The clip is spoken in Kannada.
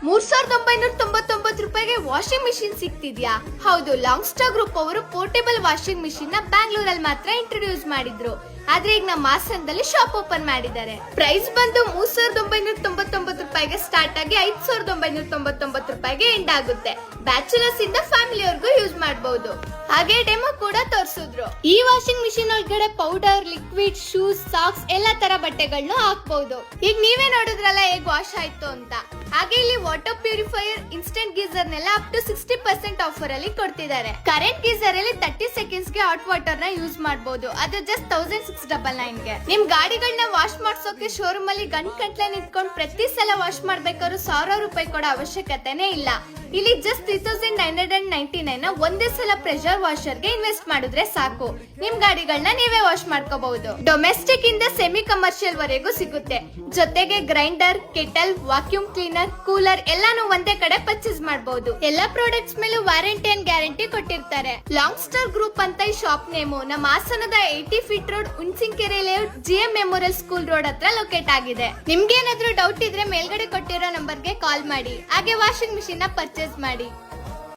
₹3,999 ವಾಷಿಂಗ್ ಮಿಷಿನ್ ಸಿಗ್ತಿದ್ಯಾ? ಹೌದು, ಲಾಂಗ್ ಸ್ಟಾರ್ ಗ್ರೂಪ್ ಅವರು ಪೋರ್ಟೇಬಲ್ ವಾಷಿಂಗ್ ಮಿಷಿನ್ ನ ಬ್ಯಾಂಗ್ಳೂರಲ್ಲಿ ಮಾತ್ರ ಇಂಟ್ರೊಡ್ಯೂಸ್ ಮಾಡಿದ್ರು. ಆದ್ರೆ ಈಗ ನಮ್ಮ ಹಾಸನದಲ್ಲಿ ಶಾಪ್ ಓಪನ್ ಮಾಡಿದ್ದಾರೆ. ಪ್ರೈಸ್ ಬಂದು ₹3,999 ಸ್ಟಾರ್ಟ್ ಆಗಿ ₹5,999 ಎಂಡ್ ಆಗುತ್ತೆ. ಬ್ಯಾಚುಲರ್ಸ್ ಇಂದ ಫ್ಯಾಮಿಲಿವರೆಗೂ ಯೂಸ್ ಮಾಡಬಹುದು. ಹಾಗೆ ಡೆಮೋ ಕೂಡ ತೋರಿಸಿದ್ರು. ಈ ವಾಷಿಂಗ್ ಮಿಷಿನ್ ಒಳಗಡೆ ಪೌಡರ್, ಲಿಕ್ವಿಡ್, ಶೂಸ್, ಸಾಕ್ಸ್ ಎಲ್ಲಾ ತರ ಬಟ್ಟೆಗಳನ್ನು ಹಾಕಬಹುದು. ಈಗ ನೀವೇ ನೋಡಿದ್ರಲ್ಲ ಹೇಗ್ ವಾಶ್ ಆಯ್ತು ಅಂತ. ಹಾಗೆ ಇಲ್ಲಿ ವಾಟರ್ ಪ್ಯೂರಿಫೈಯರ್, ಇನ್ಸ್ಟೆಂಟ್ ಗೀಸರ್ ನೆಲ್ಲ ಅಪ್ ಟು 60% ಆಫರ್ ಅಲ್ಲಿ ಕೊಡ್ತಿದ್ದಾರೆ. ಕರೆಂಟ್ ಗೀಸರ್ ಅಲ್ಲಿ 30 ಸೆಕೆಂಡ್ಸ್ ಗೆ ಹಾಟ್ ವಾಟರ್ ನ ಯೂಸ್ ಮಾಡಬಹುದು. ಅದು ಜಸ್ಟ್ 1699 ಗೆ. ನಿಮ್ ಗಾಡಿಗಳನ್ನ ವಾಶ್ ಮಾಡ್ಸೋಕೆ ಶೋರೂಮ್ ಅಲ್ಲಿ ಗಂಟೆ ನಿಂತ್ಕೊಂಡು ಪ್ರತಿ ಸಲ ವಾಶ್ ಮಾಡ್ಬೇಕಾದ್ರೂ ₹1,000 ಕೊಡೋ ಅವಶ್ಯಕತೆನೇ ಇಲ್ಲ. ಇಲ್ಲಿ ಜಸ್ಟ್ 3,999 ಒಂದೇ ಸಲ ಪ್ರೆಷರ್ ವಾಷರ್ ಗೆ ಇನ್ವೆಸ್ಟ್ ಮಾಡಿದ್ರೆ ಸಾಕು. ನಿಮ್ ಗಾಡಿಗಳನ್ನ ನೀವೇ ವಾಶ್ ಮಾಡ್ಕೋಬಹುದು. ಡೊಮೆಸ್ಟಿಕ್ ಇಂದ ಸೆಮಿ ಕಮರ್ಷಿಯಲ್ ವರೆಗೂ ಸಿಗುತ್ತೆ. ಜೊತೆಗೆ grinder, kettle, vacuum cleaner, cooler ಎಲ್ಲಾನು ಒಂದೇ ಕಡೆ ಪರ್ಚೇಸ್ ಮಾಡಬಹುದು. ಎಲ್ಲಾ ಪ್ರಾಡಕ್ಟ್ಸ್ ಮೇಲೂ ವಾರಂಟಿ ಅಂಡ್ ಗ್ಯಾರಂಟಿ ಕೊಟ್ಟಿರ್ತಾರೆ. ಲಾಂಗ್ ಸ್ಟಾರ್ ಗ್ರೂಪ್ ಅಂತ ಈ ಶಾಪ್ ನೇಮು ನಮ್ಮ ಹಾಸನದ 80 feet road, Hunasinakere layout, GM memorial school road ಹತ್ರ ಲೊಕೇಟ್ ಆಗಿದೆ. ನಿಮ್ಗೆ ಏನಾದ್ರೂ ಡೌಟ್ ಇದ್ರೆ ಮೇಲ್ಗಡೆ ಕೊಟ್ಟಿರೋ ನಂಬರ್ಗೆ ಕಾಲ್ ಮಾಡಿ. ಹಾಗೆ ವಾಷಿಂಗ್ ಮಿಷಿನ್ ನ ಪರ್ಚೇಸ್ ಮಾಡಿ.